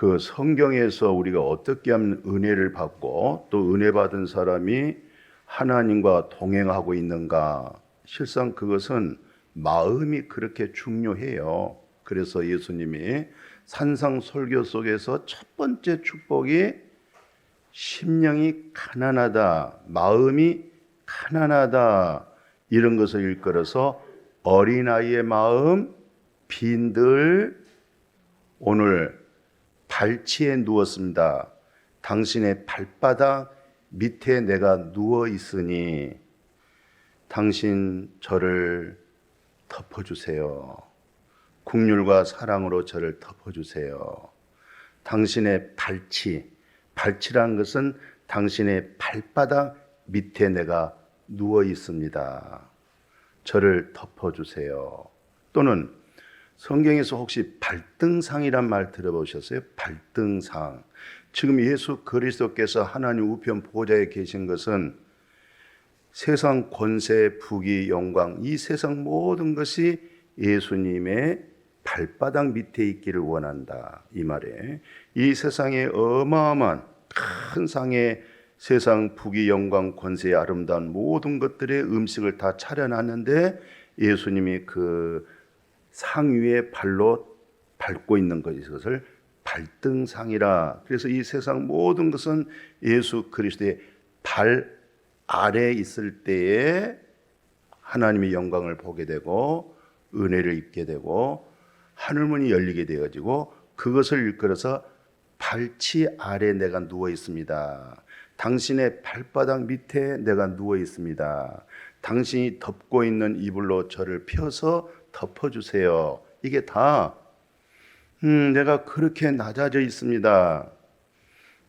그 성경에서 우리가 어떻게 하면 은혜를 받고 또 은혜 받은 사람이 하나님과 동행하고 있는가? 실상 그것은 마음이 그렇게 중요해요. 그래서 예수님이 산상설교 속에서 첫 번째 축복이 심령이 가난하다, 마음이 가난하다 이런 것을 일컬어서 어린아이의 마음 빈들 오늘 발치에 누웠습니다. 당신의 발바닥 밑에 내가 누워 있으니 당신 저를 덮어주세요. 국률과 사랑으로 저를 덮어주세요. 당신의 발치란 것은 당신의 발바닥 밑에 내가 누워 있습니다. 저를 덮어주세요. 또는 성경에서 혹시 발등상이란 말 들어보셨어요? 발등상. 지금 예수 그리스도께서 하나님 우편 보좌에 계신 것은 세상 권세, 부귀, 영광, 이 세상 모든 것이 예수님의 발바닥 밑에 있기를 원한다. 이 말에 이 세상에 어마어마한 큰 상에 세상 부귀, 영광, 권세, 아름다운 모든 것들의 음식을 다 차려놨는데 예수님이 그 상 위에 발로 밟고 있는 것을 발등상이라. 그래서 이 세상 모든 것은 예수 그리스도의 발 아래에 있을 때에 하나님의 영광을 보게 되고 은혜를 입게 되고 하늘문이 열리게 되어지고 그것을 일컬어서 발치 아래 내가 누워 있습니다. 당신의 발바닥 밑에 내가 누워 있습니다. 당신이 덮고 있는 이불로 저를 펴서 덮어주세요. 이게 다 내가 그렇게 낮아져 있습니다.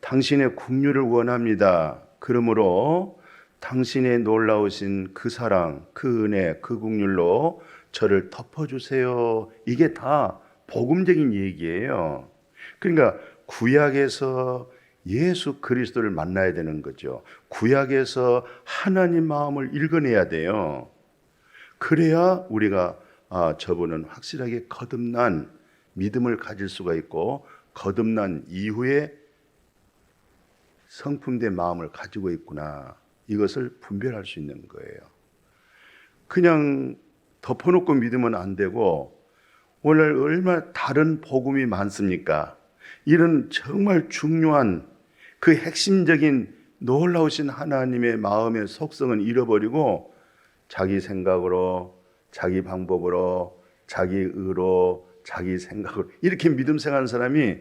당신의 긍휼을 원합니다. 그러므로 당신의 놀라우신 그 사랑, 그 은혜, 그 긍휼로 저를 덮어주세요. 이게 다 복음적인 얘기예요. 그러니까 구약에서 예수 그리스도를 만나야 되는 거죠. 구약에서 하나님 마음을 읽어내야 돼요. 그래야 우리가 저분은 확실하게 거듭난 믿음을 가질 수가 있고 거듭난 이후에 성품된 마음을 가지고 있구나. 이것을 분별할 수 있는 거예요. 그냥 덮어놓고 믿으면 안 되고 오늘 얼마나 다른 복음이 많습니까? 이런 정말 중요한 그 핵심적인 놀라우신 하나님의 마음의 속성은 잃어버리고 자기 생각으로, 자기 방법으로, 자기 의로, 자기 생각으로 이렇게 믿음 생활하는 사람이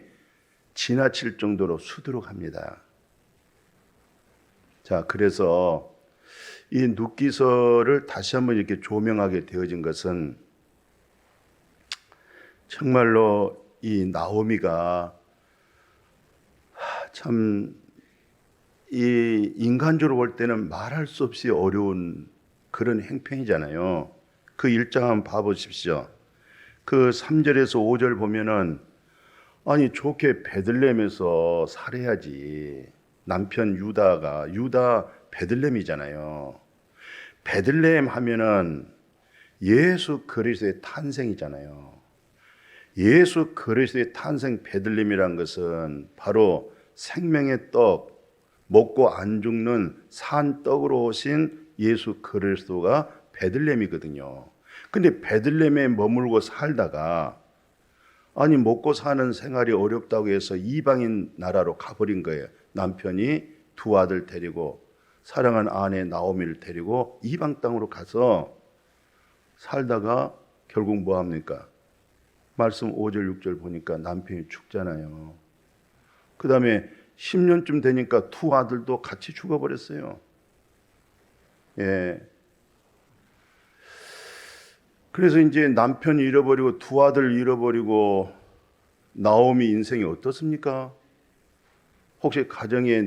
지나칠 정도로 수두룩합니다. 자, 그래서 이 눕기서를 다시 한번 이렇게 조명하게 되어진 것은 정말로 이 나오미가 참 이 인간적으로 볼 때는 말할 수 없이 어려운 그런 행편이잖아요. 그 일장 한번 봐보십시오. 그 3절에서 5절 보면은 아니 좋게 베들레헴에서 살아야지. 남편 유다 베들레헴이잖아요. 베들레헴 하면은 예수 그리스도의 탄생이잖아요. 예수 그리스도의 탄생 베들레헴이란 것은 바로 생명의 떡, 먹고 안 죽는 산 떡으로 오신 예수 그리스도가 베들레헴이거든요. 근데 베들레헴에 머물고 살다가 아니 먹고 사는 생활이 어렵다고 해서 이방인 나라로 가버린 거예요. 남편이 두 아들 데리고 사랑한 아내 나오미를 데리고 이방 땅으로 가서 살다가 결국 뭐 합니까? 말씀 5절 6절 보니까 남편이 죽잖아요. 그 다음에 10년쯤 되니까 두 아들도 같이 죽어버렸어요. 예. 그래서 이제 남편 잃어버리고 두 아들 잃어버리고 나오미 인생이 어떻습니까? 혹시 가정에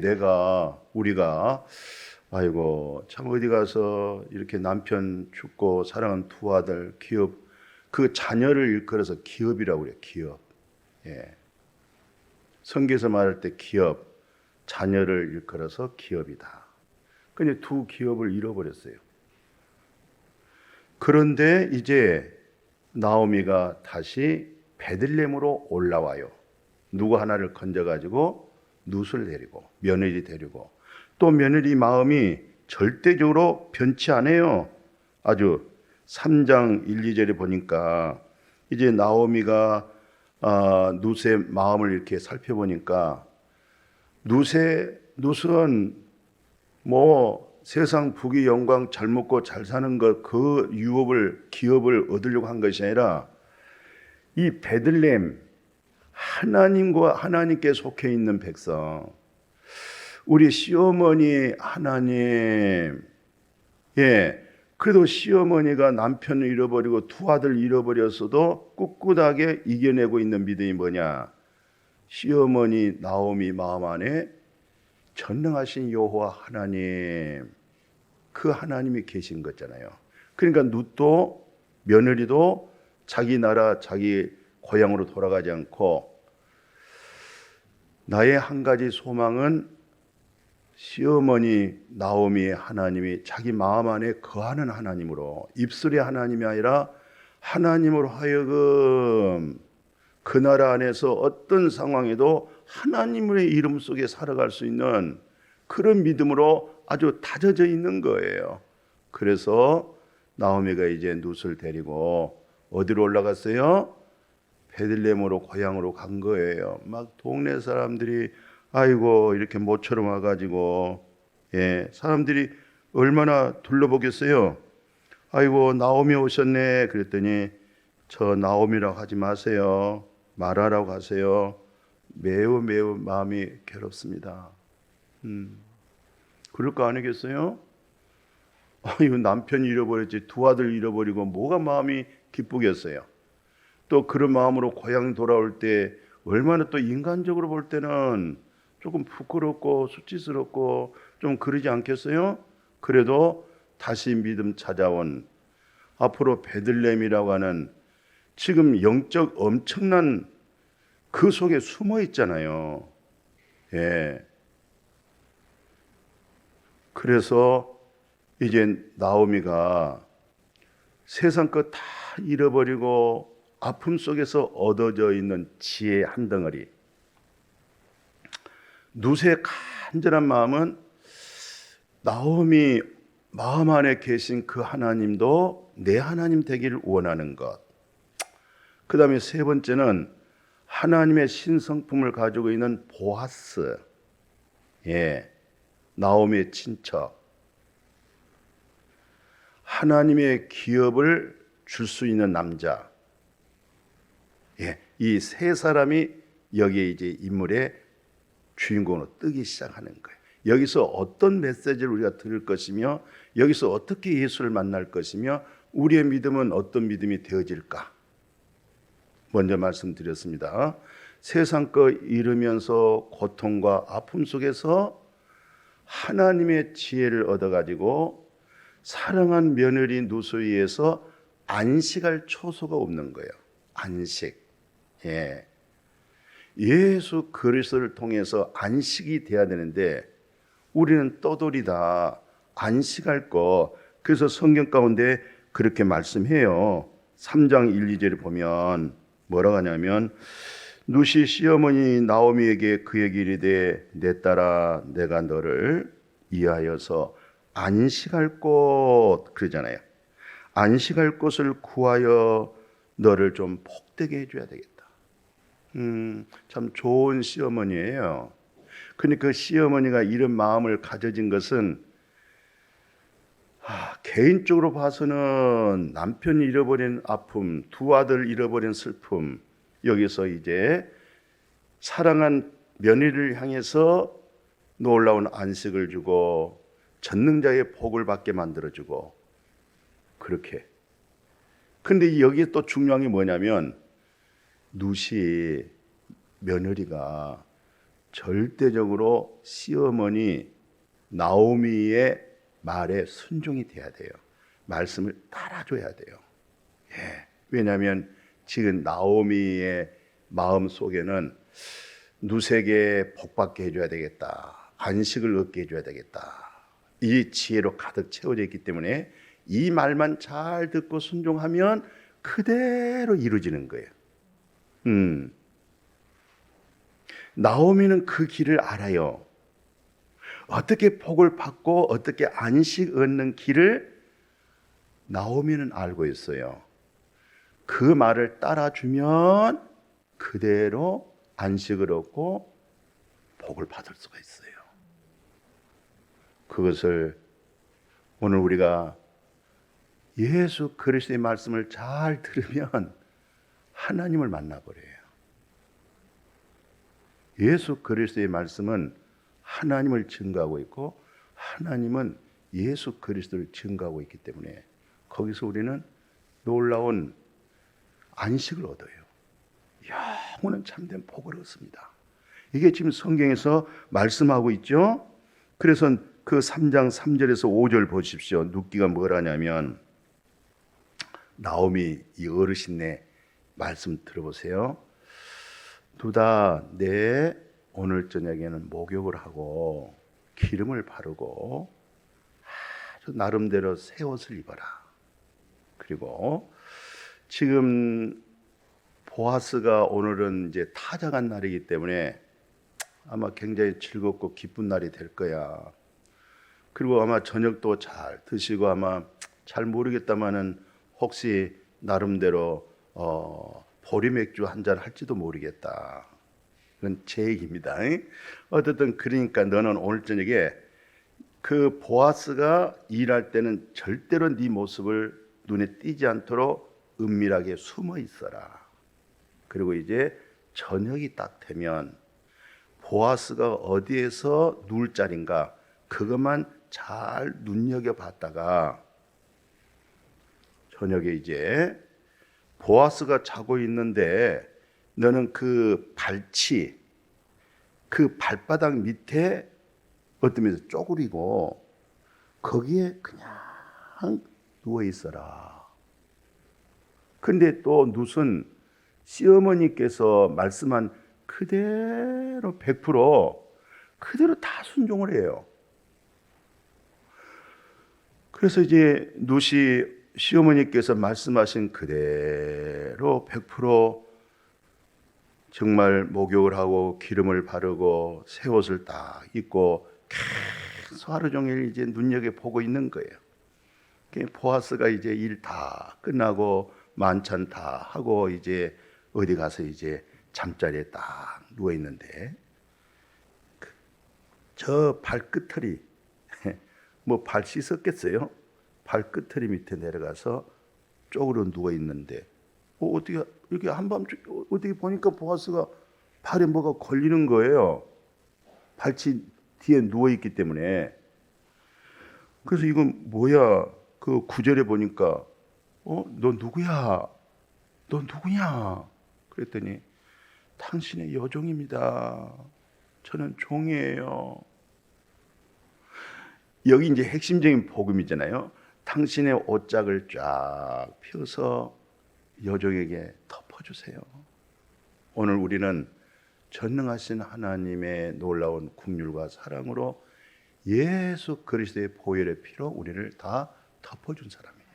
우리가 아이고 참 어디 가서 이렇게 남편 죽고 사랑하는 두 아들 기업 그 자녀를 일컬어서 기업이라고 그래요. 기업. 예. 성경에서 말할 때 기업, 자녀를 일컬어서 기업이다. 근데 두 기업을 잃어버렸어요. 그런데 이제 나오미가 다시 베들레헴으로 올라와요. 누구 하나를 건져가지고 룻을 데리고 며느리 데리고 또 며느리 마음이 절대적으로 변치 않아요. 아주 3장 1, 2절에 보니까 이제 나오미가 룻의 마음을 이렇게 살펴보니까 룻은 뭐 세상 부귀 영광 잘 먹고 잘 사는 것 그 기업을 얻으려고 한 것이 아니라 이 베들레헴 하나님께 속해 있는 백성, 우리 시어머니 하나님, 그래도 시어머니가 남편을 잃어버리고 두 아들 잃어버렸어도 꿋꿋하게 이겨내고 있는 믿음이 뭐냐? 시어머니 나오미 마음 안에 전능하신 여호와 하나님, 그 하나님이 계신 거잖아요. 그러니까 룻도 며느리도 자기 나라 자기 고향으로 돌아가지 않고 나의 한 가지 소망은 시어머니 나오미의 하나님이 자기 마음 안에 거하는 하나님으로, 입술의 하나님이 아니라 하나님으로 하여금 그 나라 안에서 어떤 상황에도 하나님의 이름 속에 살아갈 수 있는 그런 믿음으로 아주 다져져 있는 거예요. 그래서 나오미가 이제 룻을 데리고 어디로 올라갔어요? 베들레헴으로 고향으로 간 거예요. 막 동네 사람들이 아이고 이렇게 모처럼 와가지고 사람들이 얼마나 둘러보겠어요. 아이고 나오미 오셨네. 그랬더니 저 나오미라고 하지 마세요. 말하라고 하세요. 매우 마음이 괴롭습니다. 그럴 거 아니겠어요? 이거 남편 잃어버렸지 두 아들 잃어버리고 뭐가 마음이 기쁘겠어요. 또 그런 마음으로 고향 돌아올 때 얼마나 또 인간적으로 볼 때는 조금 부끄럽고 수치스럽고 좀 그러지 않겠어요? 그래도 다시 믿음 찾아온 앞으로 베들레헴이라고 하는 지금 영적 엄청난 그 속에 숨어 있잖아요. 그래서 이제 나오미가 세상 것 다 잃어버리고 아픔 속에서 얻어져 있는 지혜 한 덩어리, 룻의 간절한 마음은 나오미 마음 안에 계신 그 하나님도 내 하나님 되기를 원하는 것. 그 다음에 세 번째는 하나님의 신성품을 가지고 있는 보아스, 나오미의 친척, 하나님의 기업을 줄 수 있는 남자, 이 세 사람이 여기에 이제 인물의 주인공으로 뜨기 시작하는 거예요. 여기서 어떤 메시지를 우리가 들을 것이며 여기서 어떻게 예수를 만날 것이며 우리의 믿음은 어떤 믿음이 되어질까? 먼저 말씀드렸습니다. 세상 거 잃으면서 고통과 아픔 속에서 하나님의 지혜를 얻어가지고 사랑한 며느리 룻에 의해서 안식할 초소가 없는 거예요. 안식. 예수 그리스도를 통해서 안식이 돼야 되는데 우리는 떠돌이다. 안식할 거. 그래서 성경 가운데 그렇게 말씀해요. 3장 1, 2절을 보면 뭐라고 하냐면 룻이 시어머니 나오미에게 그에게 이르되 내 딸아 내가 너를 이하여서 안식할 곳 그러잖아요. 안식할 곳을 구하여 너를 좀 복되게 해줘야 되겠다. 참 좋은 시어머니예요. 그러니까 그 시어머니가 이런 마음을 가져진 것은 개인적으로 봐서는 남편 잃어버린 아픔, 두 아들 잃어버린 슬픔, 여기서 이제 사랑한 며느리를 향해서 놀라운 안식을 주고 전능자의 복을 받게 만들어주고 그렇게. 근데 여기에 또 중요한 게 뭐냐면 룻이 며느리가 절대적으로 시어머니 나오미의 말에 순종이 돼야 돼요. 말씀을 따라줘야 돼요. 왜냐하면 지금 나오미의 마음 속에는 룻에게 복받게 해줘야 되겠다. 안식을 얻게 해줘야 되겠다. 이 지혜로 가득 채워져 있기 때문에 이 말만 잘 듣고 순종하면 그대로 이루어지는 거예요. 나오미는 그 길을 알아요. 어떻게 복을 받고 어떻게 안식 얻는 길을 나오미는 알고 있어요. 그 말을 따라주면 그대로 안식을 얻고 복을 받을 수가 있어요. 그것을 오늘 우리가 예수 그리스도의 말씀을 잘 들으면 하나님을 만나버려요. 예수 그리스도의 말씀은 하나님을 증거하고 있고 하나님은 예수 그리스도를 증거하고 있기 때문에 거기서 우리는 놀라운 안식을 얻어요. 영원한 참된 복을 얻습니다. 이게 지금 성경에서 말씀하고 있죠. 그래서 그 3장 3절에서 5절 보십시오. 눕기가 뭐라냐면 나오미 이 어르신네 말씀 들어보세요. 두다 내 오늘 저녁에는 목욕을 하고 기름을 바르고 아주 나름대로 새 옷을 입어라. 그리고 지금 보아스가 오늘은 이제 타작한 날이기 때문에 아마 굉장히 즐겁고 기쁜 날이 될 거야. 그리고 아마 저녁도 잘 드시고 아마 잘 모르겠다마는 혹시 나름대로 보리맥주 한잔 할지도 모르겠다. 그건 제 얘기입니다. 어쨌든 그러니까 너는 오늘 저녁에 그 보아스가 일할 때는 절대로 네 모습을 눈에 띄지 않도록 은밀하게 숨어 있어라. 그리고 이제 저녁이 딱 되면 보아스가 어디에서 누울 자리인가 그것만 잘 눈여겨봤다가 저녁에 이제 보아스가 자고 있는데 너는 그 발치, 그 발바닥 밑에 어떤 면에서 쪼그리고 거기에 그냥 누워 있어라. 근데 또 룻은 시어머니께서 말씀한 그대로 100% 그대로 다 순종을 해요. 그래서 이제 룻이 시어머니께서 말씀하신 그대로 100% 정말 목욕을 하고 기름을 바르고 새 옷을 딱 입고 계속 하루 종일 이제 눈여겨보고 있는 거예요. 보아스가 이제 일 다 끝나고 만찬 다 하고 이제 어디 가서 이제 잠자리에 딱 누워 있는데 저 발끝털이 뭐 발 씻었겠어요? 발끝털이 밑에 내려가서 쪽으로 누워 있는데 어떻게 이렇게 한밤중 어떻게 보니까 보아스가 발에 뭐가 걸리는 거예요. 발치 뒤에 누워 있기 때문에. 그래서 이건 뭐야? 그 9절에 보니까 너 누구야? 너 누구냐? 그랬더니 당신의 여종입니다. 저는 종이에요. 여기 이제 핵심적인 복음이잖아요. 당신의 옷짝을 쫙 펴서 여종에게 덮어주세요. 오늘 우리는 전능하신 하나님의 놀라운 긍휼과 사랑으로 예수 그리스도의 보혈의 피로 우리를 다 덮어준 사람이에요.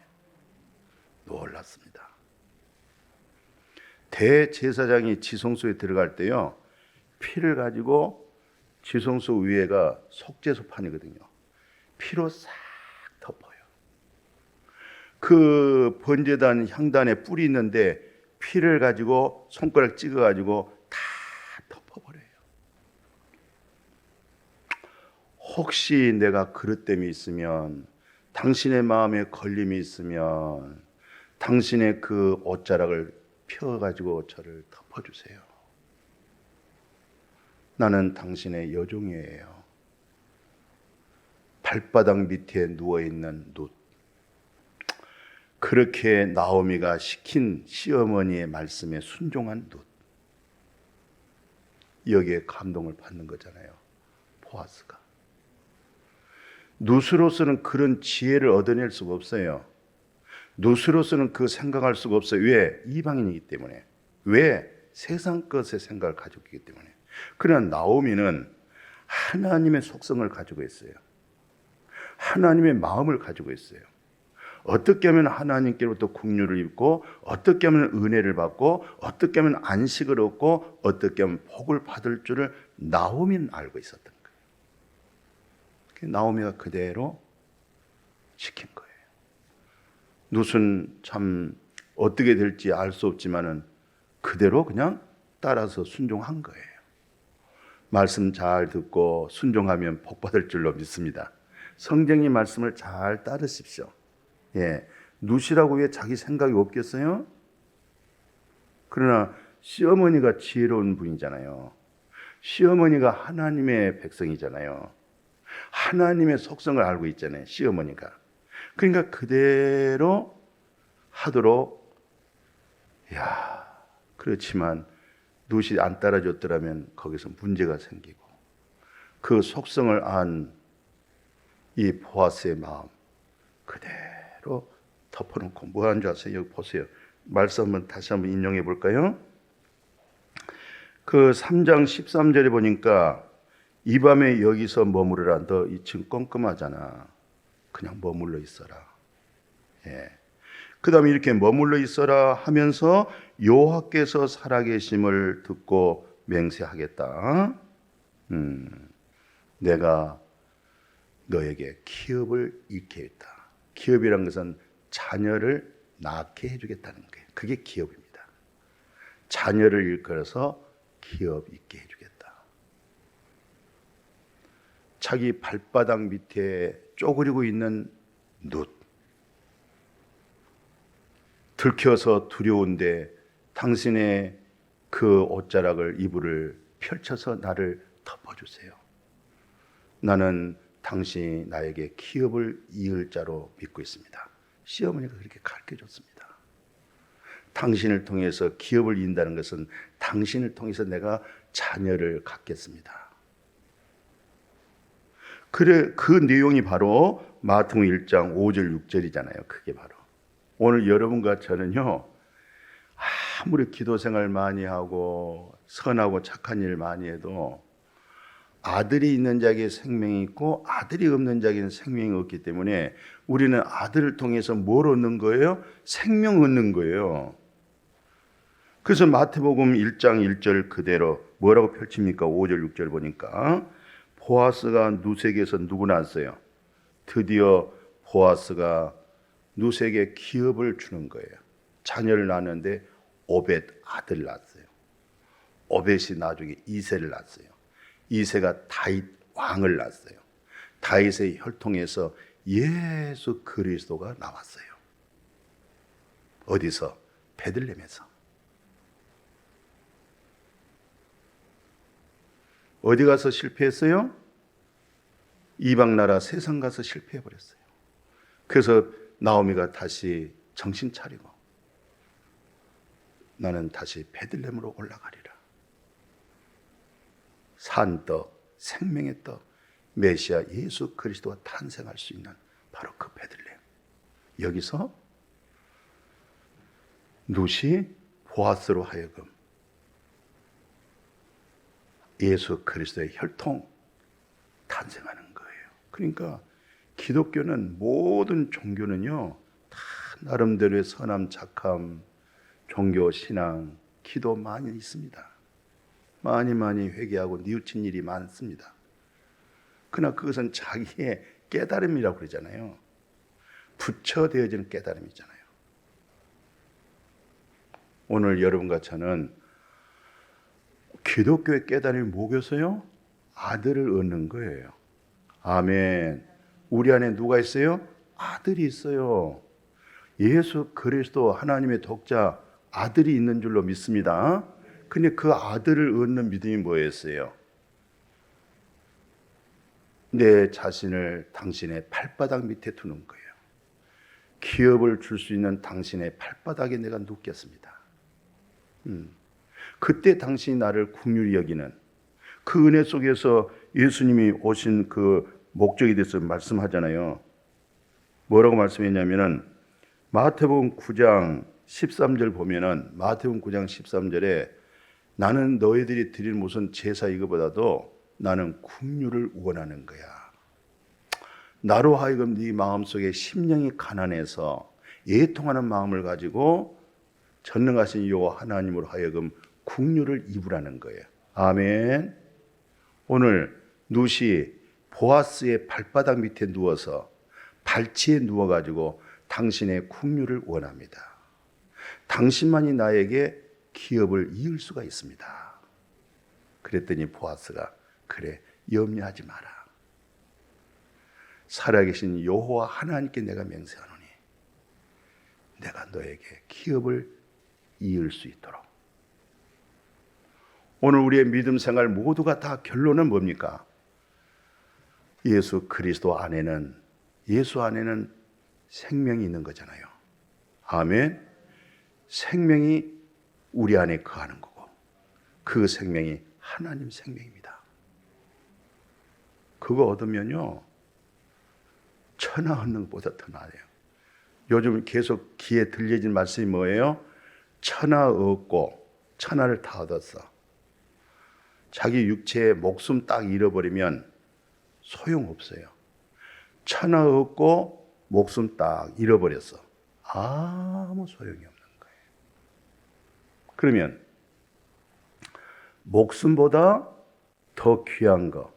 놀랐습니다. 대제사장이 지성소에 들어갈 때요, 피를 가지고 지성소 위에가 속죄소판이거든요. 피로 싹 덮어요. 그 번제단 향단에 뿔이 있는데 피를 가지고 손가락 찍어가지고 다 덮어버려요. 혹시 내가 그릇됨이 있으면, 당신의 마음에 걸림이 있으면 당신의 그 옷자락을 펴가지고 저를 덮어주세요. 나는 당신의 여종이에요. 발바닥 밑에 누워있는 룻. 그렇게 나오미가 시킨 시어머니의 말씀에 순종한 룻. 여기에 감동을 받는 거잖아요. 보아스가. 룻으로서는 그런 지혜를 얻어낼 수가 없어요. 룻으로서는 그 생각할 수가 없어요. 왜? 이방인이기 때문에. 왜? 세상 것의 생각을 가지고 있기 때문에. 그러나 나오미는 하나님의 속성을 가지고 있어요. 하나님의 마음을 가지고 있어요. 어떻게 하면 하나님께로부터 긍휼을 입고 어떻게 하면 은혜를 받고 어떻게 하면 안식을 얻고 어떻게 하면 복을 받을 줄을 나오미는 알고 있었던 거예요. 나오미가 그대로 지킨 거예요. 룻은 참 어떻게 될지 알 수 없지만은 그대로 그냥 따라서 순종한 거예요. 말씀 잘 듣고 순종하면 복 받을 줄로 믿습니다. 성경의 말씀을 잘 따르십시오. 예, 룻이라고 왜 자기 생각이 없겠어요? 그러나 시어머니가 지혜로운 분이잖아요. 시어머니가 하나님의 백성이잖아요. 하나님의 속성을 알고 있잖아요, 시어머니가. 그러니까 그대로 하도록, 그렇지만 룻이 안 따라줬더라면 거기서 문제가 생기고, 그 속성을 안 이 보아스의 마음 그대로 덮어놓고 뭐 하는 줄 아세요? 여기 보세요. 말씀 한번 다시 한번 인용해 볼까요? 그 3장 13절에 보니까 이 밤에 여기서 머무르라. 너 2층 껌껌하잖아. 그냥 머물러 있어라. 예. 그 다음에 이렇게 머물러 있어라 하면서 여호와께서 살아계심을 듣고 맹세하겠다. 내가 너에게 기업을 잃게 했다. 기업이란 것은 자녀를 낳게 해주겠다는 거예요. 그게 기업입니다. 자녀를 일컬어서 기업 있게 해주겠다. 자기 발바닥 밑에 쪼그리고 있는 룻, 들켜서 두려운데 당신의 그 옷자락을 이불을 펼쳐서 나를 덮어주세요. 나는 당신이 나에게 기업을 이을 자로 믿고 있습니다. 시어머니가 그렇게 가르쳐줬습니다. 당신을 통해서 기업을 이룬다는 것은 당신을 통해서 내가 자녀를 갖겠습니다. 그래, 그 내용이 바로 마태복음 1장 5절 6절이잖아요. 그게 바로 오늘 여러분과 저는요, 아무리 기도 생활 많이 하고 선하고 착한 일 많이 해도 아들이 있는 자에게 생명이 있고 아들이 없는 자에게는 생명이 없기 때문에 우리는 아들을 통해서 뭘 얻는 거예요? 생명 얻는 거예요. 그래서 마태복음 1장 1절 그대로 뭐라고 펼칩니까? 5절 6절 보니까 보아스가 룻에게서 누구 낳았어요? 드디어 보아스가 룻에게 기업을 주는 거예요. 자녀를 낳았는데 오벳 아들을 낳았어요. 오벳이 나중에 이새를 낳았어요. 이새가 다윗 왕을 낳았어요. 다윗의 혈통에서 예수 그리스도가 나왔어요. 어디서? 베들레헴에서. 어디 가서 실패했어요? 이방 나라 세상 가서 실패해버렸어요. 그래서 나오미가 다시 정신 차리고 나는 다시 베들레헴으로 올라가리라. 산떡, 생명의 떡, 메시아 예수 그리스도가 탄생할 수 있는 바로 그 베들레헴. 여기서 룻이 보아스로 하여금 예수 그리스도의 혈통 탄생하는 거예요. 그러니까 기독교는 모든 종교는요, 다 나름대로의 선함, 착함, 종교, 신앙, 기도 많이 있습니다. 많이 회개하고 뉘우친 일이 많습니다. 그러나 그것은 자기의 깨달음이라고 그러잖아요. 부처되어지는 깨달음이잖아요. 오늘 여러분과 저는 기독교의 깨달음이 뭐겠어요? 아들을 얻는 거예요. 아멘. 우리 안에 누가 있어요? 아들이 있어요. 예수 그리스도 하나님의 독자 아들이 있는 줄로 믿습니다. 근데 그 아들을 얻는 믿음이 뭐였어요? 내 자신을 당신의 발바닥 밑에 두는 거예요. 기업을 줄 수 있는 당신의 발바닥에 내가 눕겠습니다. 그때 당신이 나를 긍휼히 여기는 그 은혜 속에서 예수님이 오신 그 목적에 대해서 말씀하잖아요. 뭐라고 말씀했냐면은 마태복음 9장 13절 보면은 마태복음 9장 13절에 나는 너희들이 드릴 무슨 제사 이거보다도 나는 긍휼을 원하는 거야. 나로 하여금 네 마음속에 심령이 가난해서 애통하는 마음을 가지고 전능하신 여호와 하나님으로 하여금 국류를 입으라는 거예요. 아멘. 오늘 룻이 보아스의 발바닥 밑에 누워서 발치에 누워가지고 당신의 국류를 원합니다. 당신만이 나에게 기업을 이을 수가 있습니다. 그랬더니 보아스가 그래, 염려하지 마라. 살아계신 여호와 하나님께 내가 맹세하노니 내가 너에게 기업을 이을 수 있도록. 오늘 우리의 믿음 생활 모두가 다 결론은 뭡니까? 예수 그리스도 안에는, 예수 안에는 생명이 있는 거잖아요. 아멘. 생명이 우리 안에 거하는 거고 그 생명이 하나님 생명입니다. 그거 얻으면요 천하 얻는 것보다 더 나아요. 요즘 계속 귀에 들려진 말씀이 뭐예요? 천하 얻고 천하를 다 얻었어. 자기 육체의 목숨 딱 잃어버리면 소용없어요. 천하 얻고 목숨 딱 잃어버렸어. 아무 소용이 없는 거예요. 그러면 목숨보다 더 귀한 거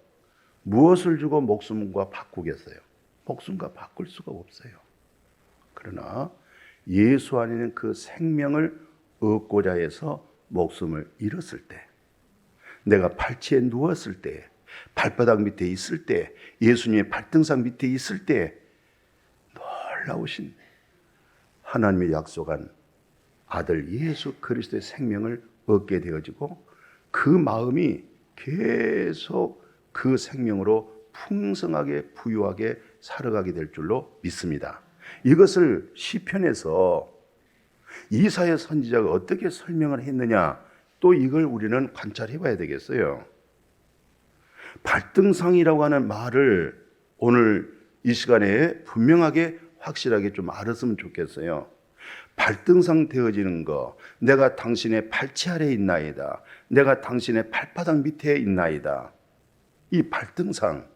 무엇을 주고 목숨과 바꾸겠어요? 목숨과 바꿀 수가 없어요. 그러나 예수 안에는 그 생명을 얻고자 해서 목숨을 잃었을 때, 내가 발치에 누웠을 때, 발바닥 밑에 있을 때, 예수님의 발등상 밑에 있을 때 놀라우신 하나님의 약속한 아들 예수 그리스도의 생명을 얻게 되어지고 그 마음이 계속 그 생명으로 풍성하게 부유하게 살아가게 될 줄로 믿습니다. 이것을 시편에서 이사야 선지자가 어떻게 설명을 했느냐, 또 이걸 우리는 관찰해 봐야 되겠어요. 발등상이라고 하는 말을 오늘 이 시간에 분명하게 확실하게 좀 알았으면 좋겠어요. 발등상 되어지는 거, 내가 당신의 발치 아래에 있나이다, 내가 당신의 발바닥 밑에 있나이다. 이 발등상,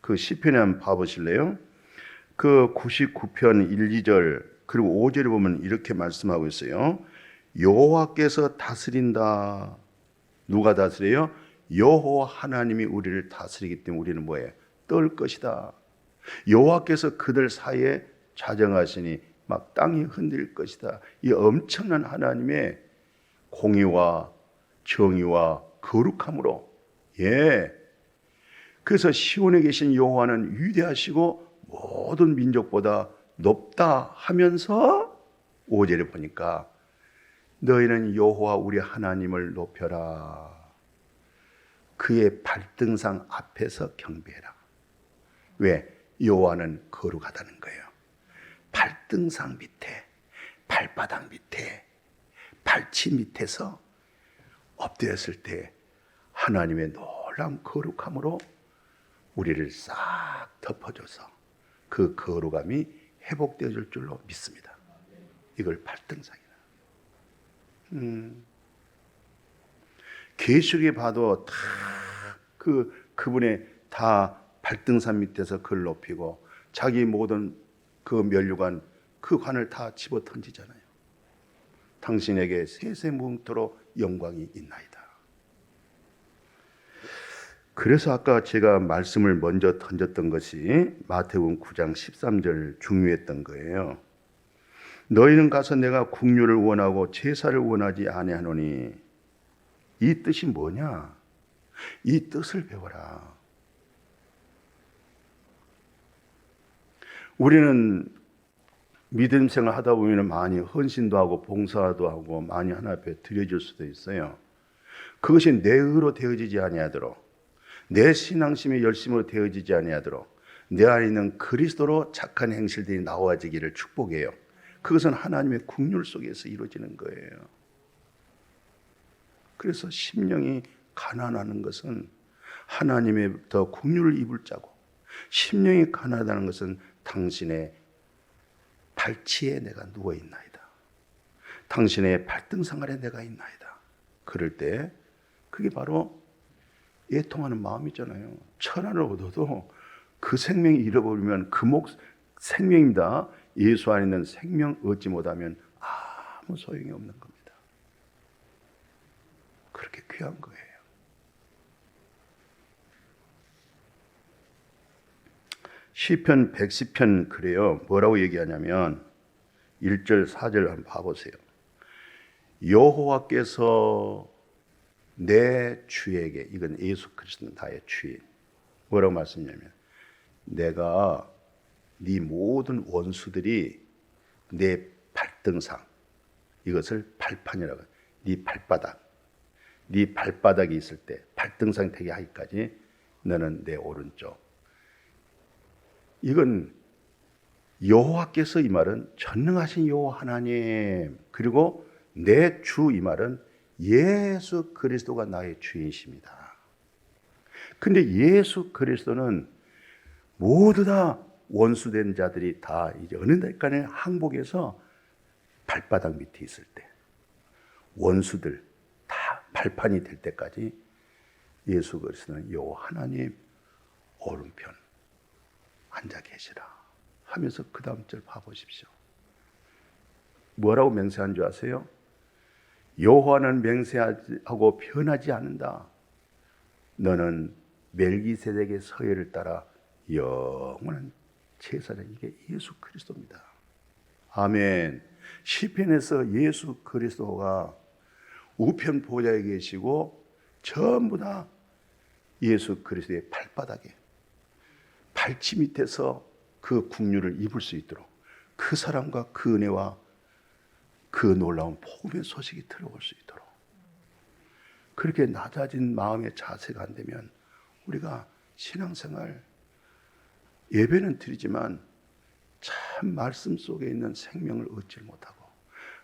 그 시편에 한번 봐보실래요? 그 99편 1, 2절 그리고 5절에 보면 이렇게 말씀하고 있어요. 여호와께서 다스린다. 누가 다스려요? 여호와 하나님이 우리를 다스리기 때문에 우리는 뭐예요? 떨 것이다. 여호와께서 그들 사이에 자정하시니 막 땅이 흔들릴 것이다. 이 엄청난 하나님의 공의와 정의와 거룩함으로, 그래서 시온에 계신 여호와는 위대하시고 모든 민족보다 높다 하면서 5절에 보니까 너희는 여호와 우리 하나님을 높여라. 그의 발등상 앞에서 경배해라. 왜? 여호와는 거룩하다는 거예요. 발등상 밑에, 발바닥 밑에, 발치 밑에서 엎드렸을 때 하나님의 놀라운 거룩함으로 우리를 싹 덮어줘서 그 거룩함이 회복되어질 줄로 믿습니다. 이걸 발등상이라. 계시록에 봐도 다 그분의 다 발등상 밑에서 그를 높이고 자기 모든 그 면류관 그 관을 다 집어 던지잖아요. 당신에게 세세무궁토록 영광이 있나이다. 그래서 아까 제가 말씀을 먼저 던졌던 것이 마태복음 9장 13절 중요했던 거예요. 너희는 가서 내가 국류를 원하고 제사를 원하지 아니하노니. 이 뜻이 뭐냐? 이 뜻을 배워라. 우리는 믿음 생활 하다 보면 많이 헌신도 하고 봉사도 하고 많이 하나 앞에 드려질 수도 있어요. 그것이 내 의로 되어지지 아니하도록, 내 신앙심의 열심으로 되어지지 아니하도록 내 안에 있는 그리스도로 착한 행실들이 나와지기를 축복해요. 그것은 하나님의 국률 속에서 이루어지는 거예요. 그래서 심령이 가난하는 것은 하나님의 더 국률을 입을 자고, 심령이 가난하다는 것은 당신의 발치에 내가 누워있나이다, 당신의 발등상 아래 내가 있나이다. 그럴 때 그게 바로 애통하는 마음이잖아요. 천하를 얻어도 그 생명이 잃어버리면 생명입니다. 예수 안에 있는 생명 얻지 못하면 아무 소용이 없는 겁니다. 그렇게 귀한 거예요. 시편 110편 그래요. 뭐라고 얘기하냐면 1절 4절 한번 봐보세요. 여호와께서 내 주에게, 이건 예수 그리스도는 나의 주인, 뭐라고 말씀하냐면 내가 네 모든 원수들이 내 발등상, 이것을 발판이라고 해요. 네 발바닥이 있을 때 발등상 되게 하기까지 너는 내 오른쪽. 이건 여호와께서, 이 말은 전능하신 여호와 하나님, 그리고 내 주, 이 말은 예수 그리스도가 나의 주이십니다. 근데 예수 그리스도는 모두 다 원수된 자들이 다 이제 어느 날간에 항복해서 발바닥 밑에 있을 때, 원수들 다 발판이 될 때까지 예수 그리스도는 여호와 하나님 오른편 앉아 계시라 하면서 그 다음 절 봐보십시오. 뭐라고 맹세한 줄 아세요? 여호와는 맹세하고 변하지 않는다. 너는 멜기세덱의 서열을 따라 영원한 제사장, 이게 예수 그리스도입니다. 아멘. 시편에서 예수 그리스도가 우편 보좌에 계시고 전부 다 예수 그리스도의 발바닥에, 발치 밑에서 그 국류를 입을 수 있도록, 그 사랑과 그 은혜와 그 놀라운 복음의 소식이 들어올 수 있도록, 그렇게 낮아진 마음의 자세가 안 되면 우리가 신앙생활, 예배는 드리지만 참 말씀 속에 있는 생명을 얻지 못하고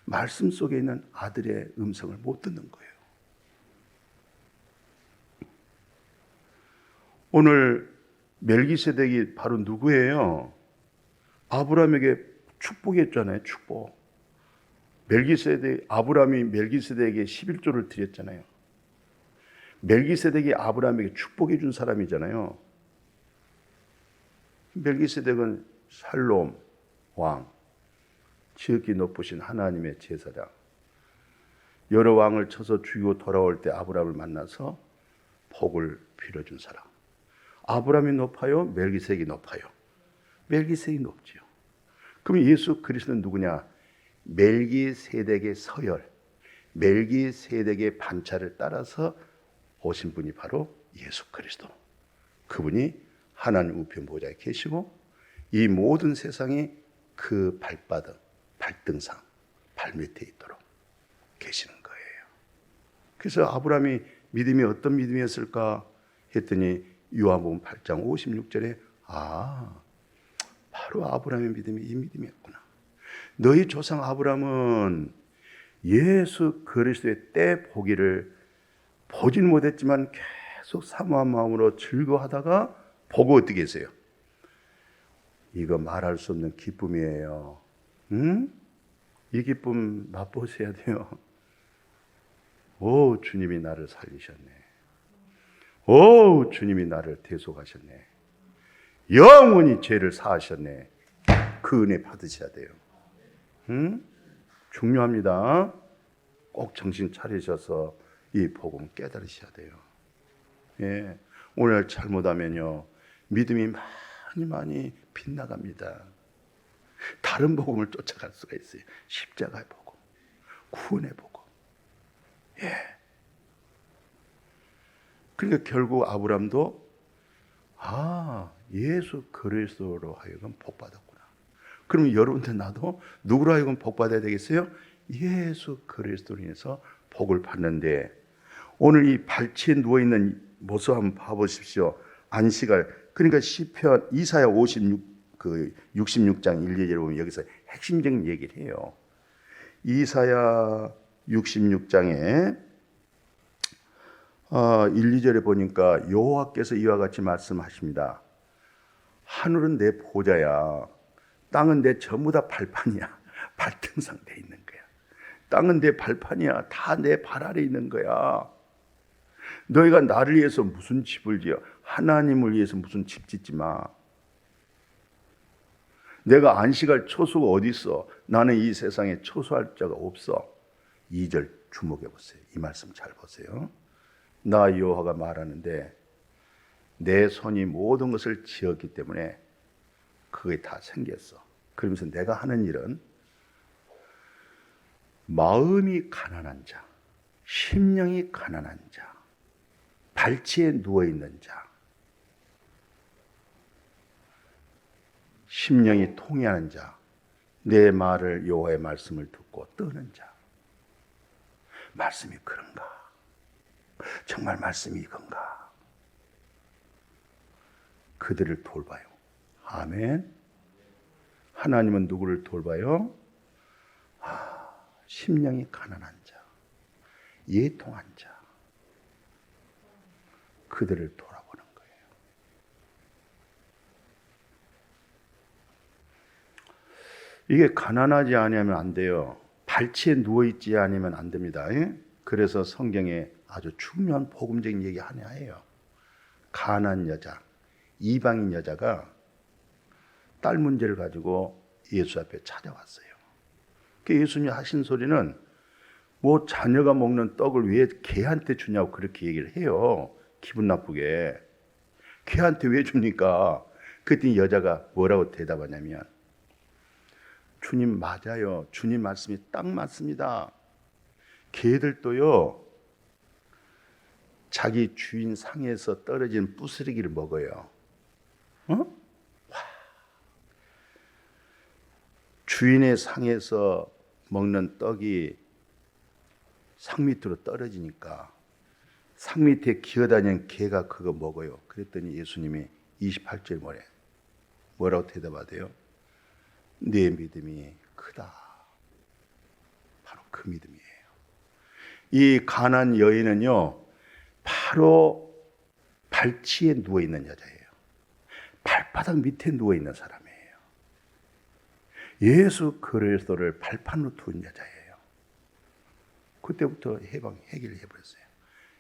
말씀 속에 있는 아들의 음성을 못 듣는 거예요. 오늘 멜기세덱이 바로 누구예요? 아브라함에게 축복했잖아요. 축복. 아브라함이 멜기세덱에게 11조를 드렸잖아요. 멜기세덱이 아브라함에게 축복해 준 사람이잖아요. 멜기세덱은 살롬 왕, 지극히 높으신 하나님의 제사장, 여러 왕을 쳐서 죽이고 돌아올 때 아브라함을 만나서 복을 빌어준 사람. 아브라함이 높아요? 멜기세덱이 높아요? 멜기세덱이 높지요. 그럼 예수 그리스도는 누구냐? 멜기세덱의 서열, 멜기세덱의 반차를 따라서 오신 분이 바로 예수 그리스도. 그분이 하나님 우편 보좌에 계시고 이 모든 세상이 그 발등상, 발밑에 있도록 계시는 거예요. 그래서 아브라함이 믿음이 어떤 믿음이었을까 했더니 요한복음 8장 56절에 바로 아브라함의 믿음이 이 믿음이었구나. 너희 조상 아브라함은 예수 그리스도의 때 보기를 보지는 못했지만 계속 사모한 마음으로 즐거워하다가 보고 어떻게 했어요? 이거 말할 수 없는 기쁨이에요. 응? 이 기쁨 맛보셔야 돼요. 오, 주님이 나를 살리셨네. 오, 주님이 나를 대속하셨네. 영원히 죄를 사하셨네. 그 은혜 받으셔야 돼요. 응? 중요합니다. 꼭 정신 차리셔서 이 복음 깨달으셔야 돼요. 예. 오늘 잘못하면요, 믿음이 많이 빗나갑니다. 다른 복음을 쫓아갈 수가 있어요. 십자가의 복음, 구원의 복음. 예. 그러니까 결국 아브라함도 예수 그리스도로 하여금 복받았구나. 그러면 여러분들 나도 누구로 하여금 복받아야 되겠어요? 예수 그리스도로 인해서 복을 받는데, 오늘 이 발치에 누워있는 모습 한번 봐보십시오. 안식을. 그러니까 시편 이사야 66장 1, 2절에 보면 여기서 핵심적인 얘기를 해요. 이사야 66장에 1, 2절에 보니까 여호와께서 이와 같이 말씀하십니다. 하늘은 내 보좌야, 땅은 내 전부 다 발판이야. 발등상 돼 있는 거야. 땅은 내 발판이야. 다 내 발 아래 있는 거야. 너희가 나를 위해서 무슨 집을 지어, 하나님을 위해서 무슨 집 짓지 마. 내가 안식할 초수가 어디 있어? 나는 이 세상에 초수할 자가 없어. 2절 주목해 보세요. 이 말씀 잘 보세요. 나 여호와가 말하는데 내 손이 모든 것을 지었기 때문에 그게 다 생겼어. 그러면서 내가 하는 일은 마음이 가난한 자, 심령이 가난한 자, 발치에 누워있는 자, 심령이 통회하는 자, 내 말을 여호와의 말씀을 듣고 떠는 자. 말씀이 그런가? 정말 말씀이 이건가? 그들을 돌봐요. 아멘. 하나님은 누구를 돌봐요? 심령이 가난한 자, 예통한 자, 그들을 돌아보는 거예요. 이게 가난하지 아니하면 안 돼요. 발치에 누워있지 않으면 안 됩니다. 그래서 성경에 아주 중요한 복음적인 얘기 하나예요. 가난한 여자, 이방인 여자가 딸 문제를 가지고 예수 앞에 찾아왔어요. 예수님이 하신 소리는 뭐 자녀가 먹는 떡을 왜 개한테 주냐고 그렇게 얘기를 해요. 기분 나쁘게. 개한테 왜 줍니까? 그랬더니 여자가 뭐라고 대답하냐면 주님 맞아요. 주님 말씀이 딱 맞습니다. 개들도요 자기 주인 상에서 떨어진 부스러기를 먹어요. 주인의 상에서 먹는 떡이 상 밑으로 떨어지니까 상 밑에 기어다니는 개가 그거 먹어요. 그랬더니 예수님이 28절 뭐라고 대답하대요? 네 믿음이 크다. 바로 그 믿음이에요. 이 가난 여인은요 바로 발치에 누워있는 여자예요. 발바닥 밑에 누워있는 사람이에요. 예수 그리스도를 발판으로 둔 여자예요. 그때부터 해결해 버렸어요.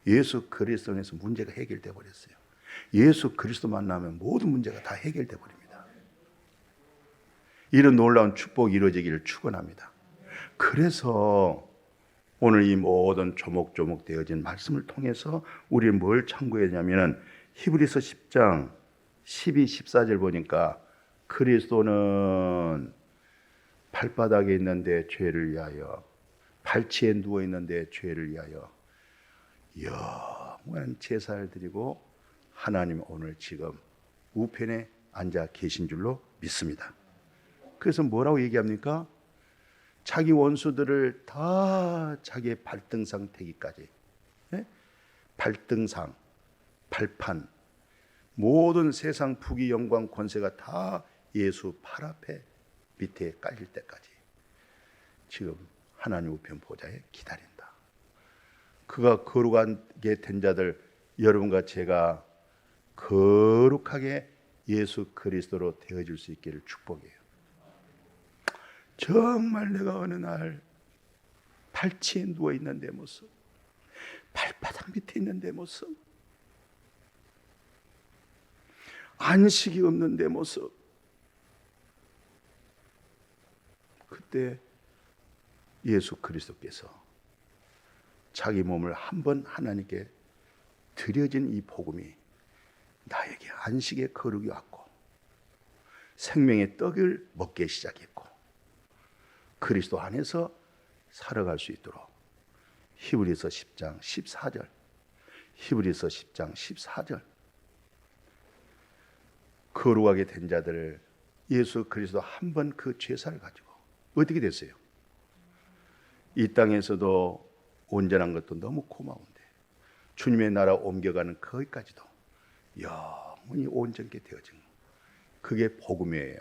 예수 그리스도에서 문제가 해결돼 버렸어요. 예수 그리스도 만나면 모든 문제가 다 해결돼 버립니다. 이런 놀라운 축복이 이루어지기를 축원합니다. 그래서 오늘 이 모든 조목조목 되어진 말씀을 통해서 우리는 뭘 참고했냐면 히브리서 10장 12, 14절 보니까 그리스도는 발바닥에 있는데 죄를 위하여, 발치에 누워 있는데 죄를 위하여 영원한 제사를 드리고 하나님 오늘 지금 우편에 앉아 계신 줄로 믿습니다. 그래서 뭐라고 얘기합니까? 자기 원수들을 다 자기의 발등상 대기까지, 발등상, 발판, 모든 세상 부귀 영광 권세가 다 예수 팔 앞에 밑에 깔릴 때까지 지금 하나님 우편 보좌에 기다린다. 그가 거룩하게 된 자들, 여러분과 제가 거룩하게 예수 그리스도로 되어질 수 있기를 축복해요. 정말 내가 어느 날 발치에 누워있는 내 모습, 발바닥 밑에 있는 내 모습, 안식이 없는 내 모습, 그때 예수 그리스도께서 자기 몸을 한번 하나님께 드려진 이 복음이 나에게 안식의 거룩이 왔고 생명의 떡을 먹게 시작했고 그리스도 안에서 살아갈 수 있도록 히브리서 10장 14절 히브리서 10장 14절 거룩하게 된 자들을 예수 그리스도 한 번 그 죄사를 가지고 어떻게 됐어요? 이 땅에서도 온전한 것도 너무 고마운데 주님의 나라 옮겨가는 거기까지도 영원히 온전케 되어진 것. 그게 복음이에요.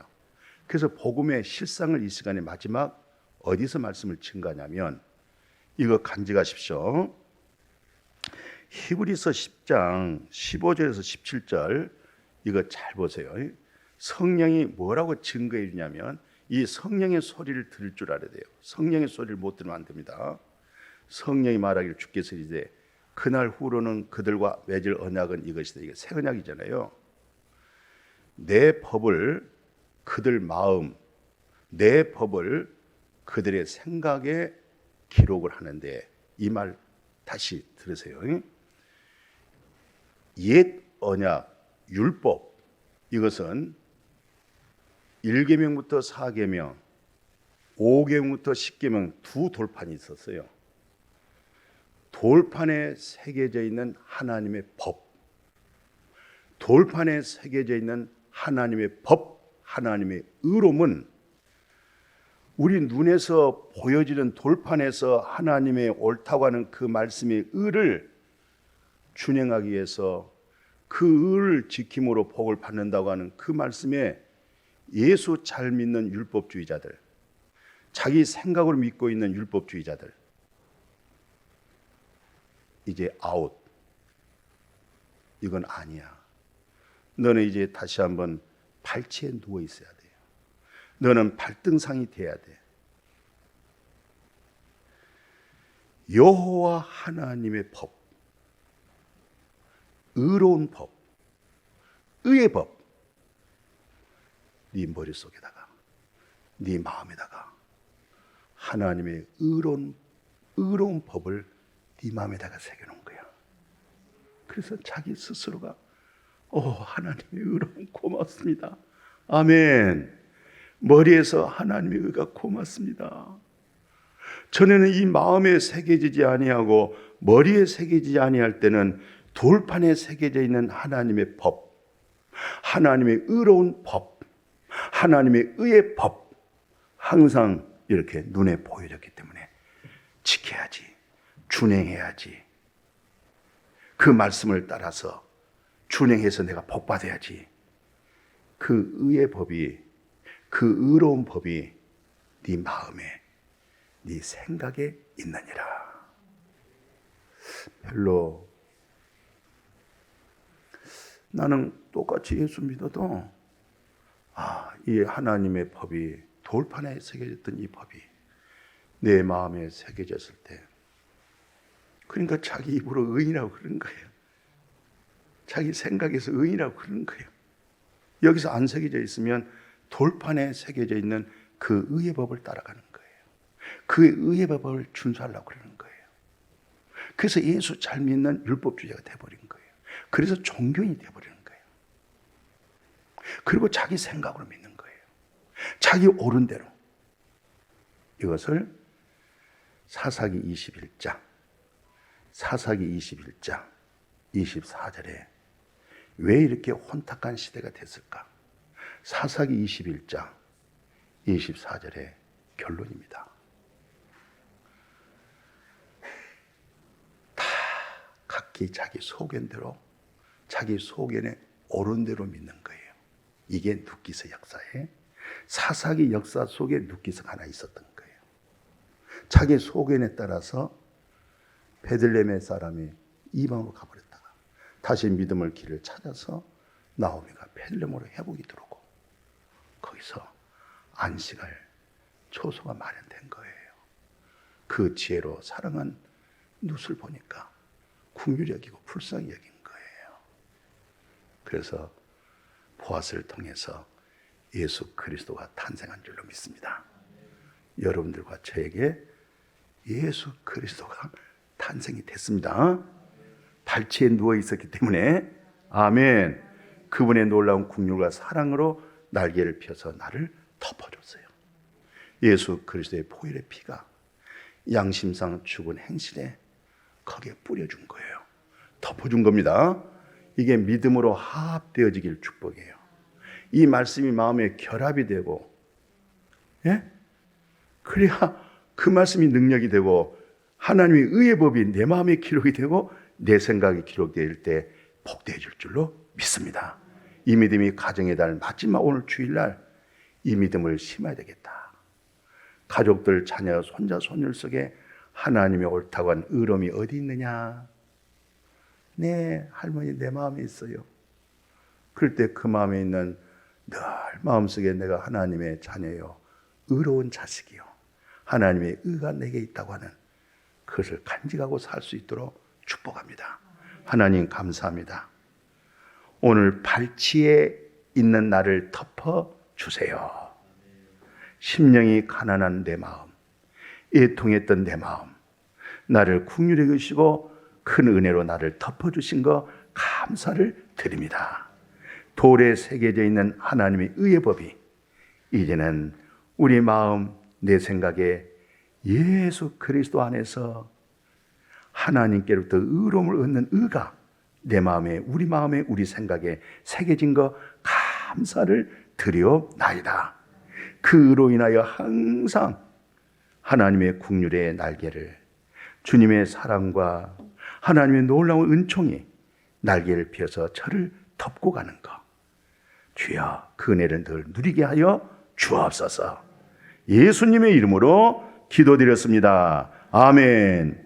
그래서 복음의 실상을 이 시간에 마지막 어디서 말씀을 증가하냐면 이거 간직하십시오. 히브리서 10장 15절에서 17절 이거 잘 보세요. 성령이 뭐라고 증거해 주냐면 이 성령의 소리를 들을 줄 알아야 돼요. 성령의 소리를 못 들으면 안 됩니다. 성령이 말하기를 주께서 이제 그날 후로는 그들과 맺을 언약은 이것이다. 이게 새 언약이잖아요. 내 법을 그들 마음, 내 법을 그들의 생각에 기록을 하는데, 이 말 다시 들으세요. 옛 언약, 율법, 이것은 1계명부터 4계명, 5계명부터 10계명 두 돌판이 있었어요. 돌판에 새겨져 있는 하나님의 법, 돌판에 새겨져 있는 하나님의 법, 하나님의 의로움은 우리 눈에서 보여지는 돌판에서 하나님의 옳다고 하는 그 말씀의 의를 준행하기 위해서 그 의를 지킴으로 복을 받는다고 하는 그 말씀에 예수 잘 믿는 율법주의자들, 자기 생각으로 믿고 있는 율법주의자들, 이제 아웃. 이건 아니야. 너는 이제 다시 한번 발치에 누워 있어야 돼요. 너는 발등상이 돼야 돼. 여호와 하나님의 법, 의로운 법, 의의 법, 네 머릿속에다가, 네 마음에다가 하나님의 의로운 법을 네 마음에다가 새겨놓은 거야. 그래서 자기 스스로가 하나님의 의로움 고맙습니다. 아멘. 머리에서 하나님의 의가 고맙습니다. 전에는 이 마음에 새겨지지 아니하고 머리에 새겨지지 아니할 때는 돌판에 새겨져 있는 하나님의 법, 하나님의 의로운 법, 하나님의 의의 법, 항상 이렇게 눈에 보여졌기 때문에 지켜야지, 준행해야지, 그 말씀을 따라서 준행해서 내가 복받아야지. 그 의의 법이, 그 의로운 법이 네 마음에, 네 생각에 있느니라. 별로 나는 똑같이 예수 믿어도 이 하나님의 법이, 돌판에 새겨졌던 이 법이 내 마음에 새겨졌을 때, 그러니까 자기 입으로 의인이라고 그러는 거예요. 자기 생각에서 의인이라고 그러는 거예요. 여기서 안 새겨져 있으면 돌판에 새겨져 있는 그 의의 법을 따라가는 거예요. 그 의의 법을 준수하려고 그러는 거예요. 그래서 예수 잘 믿는 율법주의자가 돼버린 거예요. 그래서 종교인이 돼버리는 거예요. 그리고 자기 생각으로 믿는 거예요. 자기 옳은 대로. 이것을 사사기 21장 24절에 왜 이렇게 혼탁한 시대가 됐을까? 사사기 21장 24절의 결론입니다. 다 각기 자기 소견대로, 자기 소견에 옳은 대로 믿는 거예요. 이게 눕기서 역사에, 사사기 역사 속에 눕기서가 하나 있었던 거예요. 자기 소견에 따라서 베들레헴의 사람이 이방으로 가버렸다가 다시 믿음의 길을 찾아서 나오미가 베들레헴으로 회복이 들어오고, 거기서 안식할 초소가 마련된 거예요. 그 지혜로 사랑한 룻을 보니까 긍휼히 여기고 불쌍히 여긴 거예요. 그래서 보아스를 통해서 예수 그리스도가 탄생한 줄로 믿습니다. 여러분들과 저에게 예수 그리스도가 탄생이 됐습니다. 발치에 누워 있었기 때문에, 아멘. 그분의 놀라운 긍휼과 사랑으로 날개를 펴서 나를 덮어줬어요. 예수 그리스도의 보혈의 피가 양심상 죽은 행실에 거기에 뿌려준 거예요. 덮어준 겁니다. 이게 믿음으로 화합되어지길 축복해요. 이 말씀이 마음에 결합이 되고, 그래야 그 말씀이 능력이 되고 하나님의 의의 법이 내 마음에 기록이 되고 내 생각이 기록될 때 복되어질 줄로 믿습니다. 이 믿음이 가정의 달 마지막 오늘 주일날 이 믿음을 심어야 되겠다. 가족들, 자녀, 손자, 손녀 속에 하나님의 옳다고 한 의로움이 어디 있느냐? 네, 할머니 내 마음에 있어요. 그럴 때 그 마음에 있는, 늘 마음속에 내가 하나님의 자녀요, 의로운 자식이요, 하나님의 의가 내게 있다고 하는 그것을 간직하고 살 수 있도록 축복합니다. 하나님 감사합니다. 오늘 발치에 있는 나를 덮어 주세요. 심령이 가난한 내 마음, 애통했던 내 마음, 나를 긍휼히 여기시고 큰 은혜로 나를 덮어주신 거 감사를 드립니다. 돌에 새겨져 있는 하나님의 의의 법이 이제는 우리 마음, 내 생각에 예수 그리스도 안에서 하나님께로부터 의로움을 얻는 의가 내 마음에, 우리 마음에, 우리 생각에 새겨진 거 감사를 드리옵나이다. 그 의로 인하여 항상 하나님의 긍휼의 날개를, 주님의 사랑과 하나님의 놀라운 은총이 날개를 펴서 저를 덮고 가는 것, 주여 그 은혜를 늘 누리게 하여 주옵소서. 예수님의 이름으로 기도드렸습니다. 아멘.